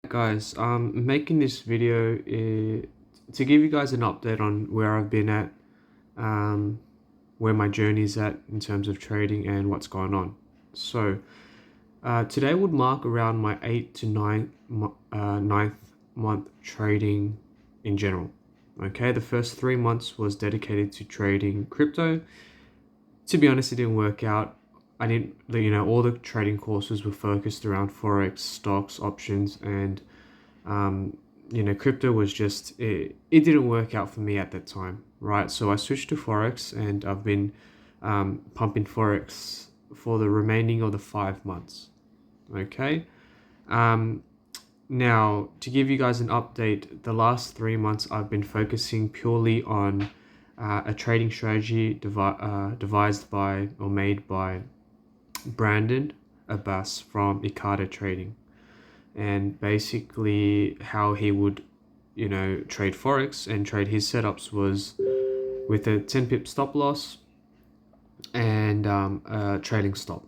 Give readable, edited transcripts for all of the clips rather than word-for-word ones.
Guys, making this video to give you guys an update on where I've been at, where my journey is at in terms of trading and what's going on. So today would mark around my 8th to 9th month trading in general. Okay, the first 3 months was dedicated to trading crypto. To be honest, it didn't work out. I didn't, all the trading courses were focused around Forex, stocks, options, and, crypto was just, it didn't work out for me at that time, right? So I switched to Forex and I've been pumping Forex for the remaining of the 5 months, okay? Now, to give you guys an update, the last 3 months I've been focusing purely on a trading strategy devised by or made by Brandon Abbas from Ikada Trading, and basically how he would trade Forex and trade his setups was with a 10 pip stop loss and a trailing stop,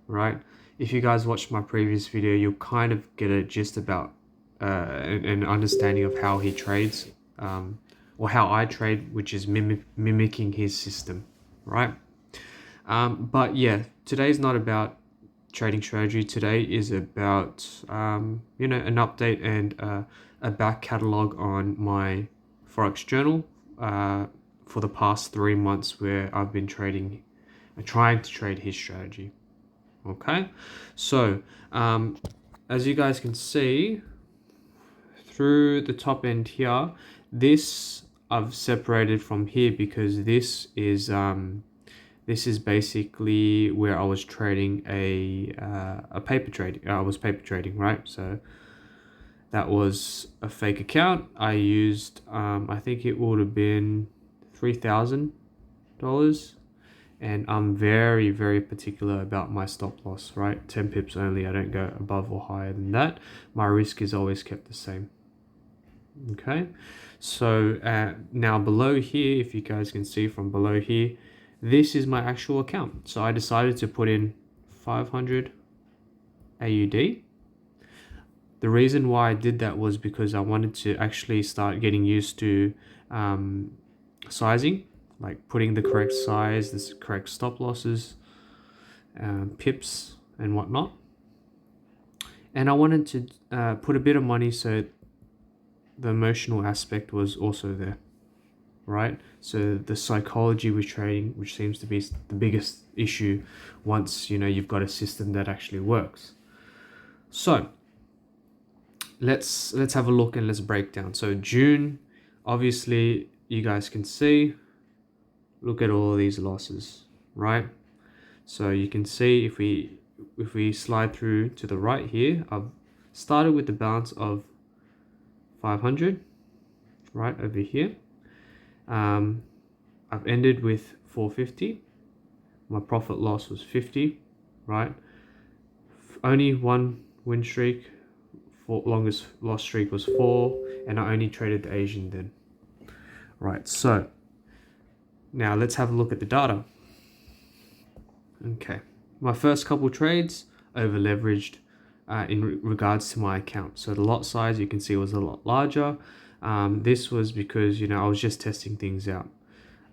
right? If you guys watched my previous video, you'll kind of get a gist about an understanding of how he trades, or how I trade, which is mimicking his system, right? But yeah, today's not about trading strategy. Today is about an update and a back catalog on my Forex journal for the past 3 months where I've been trying to trade his strategy. Okay, so as you guys can see through the top end here, this I've separated from here because this is basically where I was trading a paper trade. I was paper trading, right? So that was a fake account. I used I think it would have been $3,000, and I'm very, very particular about my stop loss, right? 10 pips only. I don't go above or higher than that. My risk is always kept the same. Okay, so now below here, if you guys can see from below here, this is my actual account. So I decided to put in 500 AUD. The reason why I did that was because I wanted to actually start getting used to sizing, like putting the correct size, the correct stop losses, pips and whatnot. And I wanted to put a bit of money so the emotional aspect was also there, right? So the psychology with trading, which seems to be the biggest issue once you've got a system that actually works. So let's have a look and let's break down. So June, obviously you guys can see, look at all of these losses, right? So you can see if we slide through to the right here, I've started with the balance of 500 right over here. I've ended with 450. My profit loss was 50, right? Only one win streak. Longest loss streak was 4, and I only traded the Asian then. Right, so now let's have a look at the data. Okay, my first couple trades over leveraged in regards to my account. So the lot size you can see was a lot larger. This was because I was just testing things out.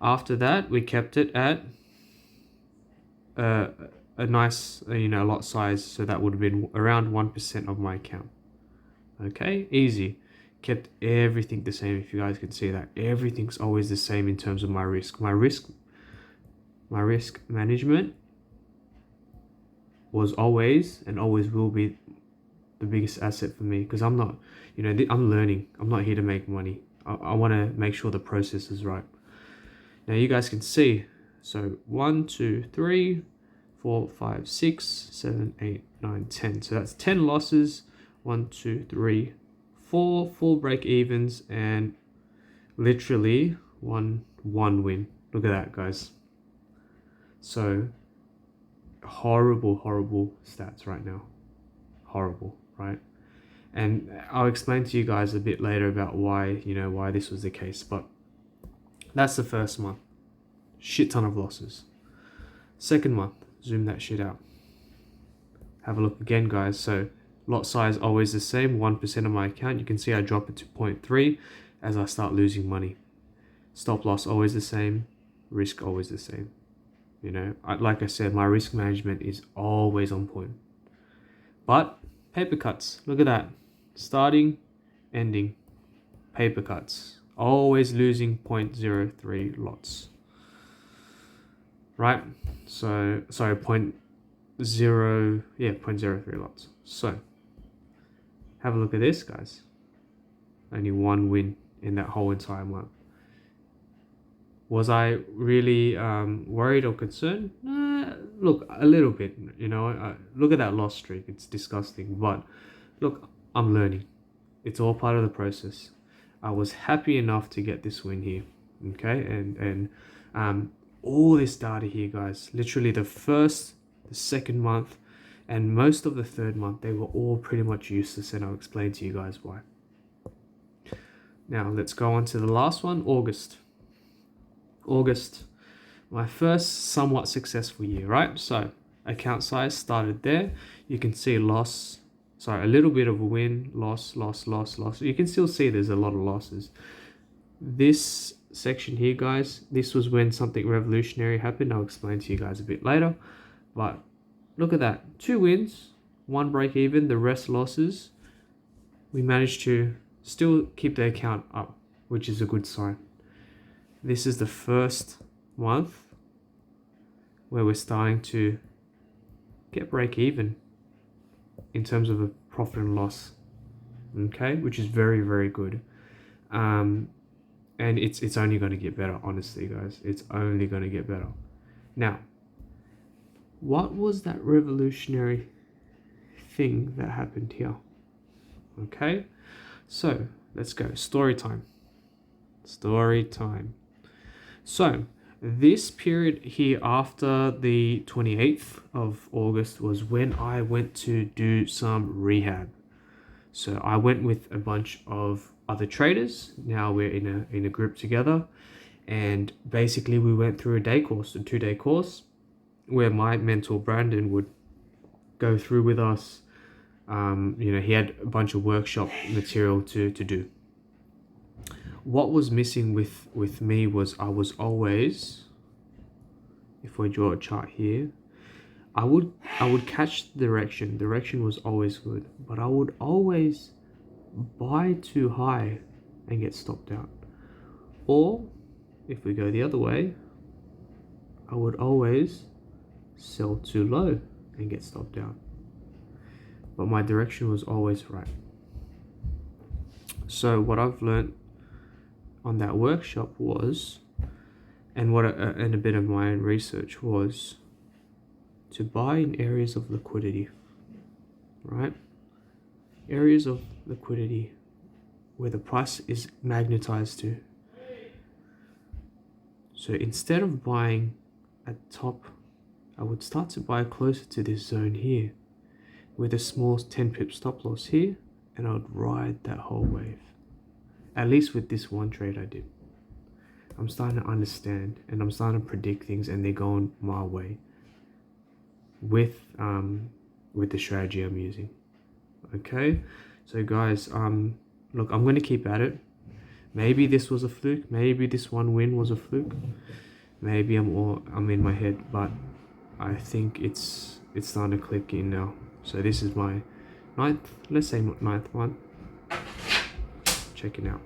After that, we kept it at a nice lot size, so that would have been around 1% of my account. Okay, easy. Kept everything the same. If you guys can see that, everything's always the same in terms of my risk. My risk management was always and always will be the biggest asset for me, because I'm not, I'm learning. I'm not here to make money. I want to make sure the process is right. Now you guys can see, so 1, 2, 3, 4, 5, 6, 7, 8, 9, 10. So that's 10 losses. 1, 2, 3, 4 full break evens, and literally one win. Look at that, guys. So horrible stats right now. Horrible, right? And I'll explain to you guys a bit later about why this was the case. But that's the first month. Shit ton of losses. Second month, zoom that shit out. Have a look again, guys. So Lot size always the same, 1% of my account. You can see I drop it to 0.3 as I start losing money. Stop loss always the same, risk always the same. You know, like I said, my risk management is always on point. But paper cuts, look at that. Starting, ending, paper cuts. Always losing 0.03 lots. Right? So, sorry, 0.03 lots. So, have a look at this, guys. Only one win in that whole entire month. Was I really worried or concerned? Look, a little bit, you know. Look at that loss streak. It's disgusting. But look, I'm learning. It's all part of the process. I was happy enough to get this win here. Okay, and all this data here, guys. Literally the first, the second month, and most of the third month, they were all pretty much useless, and I'll explain to you guys why. Now let's go on to the last one, August. August, my first somewhat successful year, right? So account size started there. You can see a little bit of a win, loss. You can still see there's a lot of losses. This section here, guys, this was when something revolutionary happened. I'll explain to you guys a bit later. But look at that, 2 wins, 1 break even, the rest losses. We managed to still keep the account up, which is a good sign. This is the first month where we're starting to get break even in terms of a profit and loss, okay, which is very, very good. And it's only going to get better, honestly, guys. It's only going to get better. Now, what was that revolutionary thing that happened here? Okay, so let's go. Story time. So this period here after the 28th of August was when I went to do some rehab. So I went with a bunch of other traders. Now we're in a group together, and basically we went through a 2-day course where my mentor Brandon would go through with us. You know, he had a bunch of workshop material to do. What was missing with me was I was always, if we draw a chart here, I would catch the direction. Direction was always good, but I would always buy too high and get stopped out. Or if we go the other way, I would always sell too low and get stopped out. But my direction was always right. So what I've learned on that workshop was, and a bit of my own research was, to buy in areas of liquidity, right? Areas of liquidity where the price is magnetized to. So instead of buying at top, I would start to buy closer to this zone here with a small 10 pip stop loss here, and I would ride that whole wave. At least with this one trade I did. I'm starting to understand, and I'm starting to predict things, and they're going my way with the strategy I'm using. Okay, so guys, look, I'm going to keep at it. Maybe this was a fluke. Maybe this one win was a fluke. Maybe I'm in my head, but I think it's starting to click in now. So this is my ninth one. Check it out.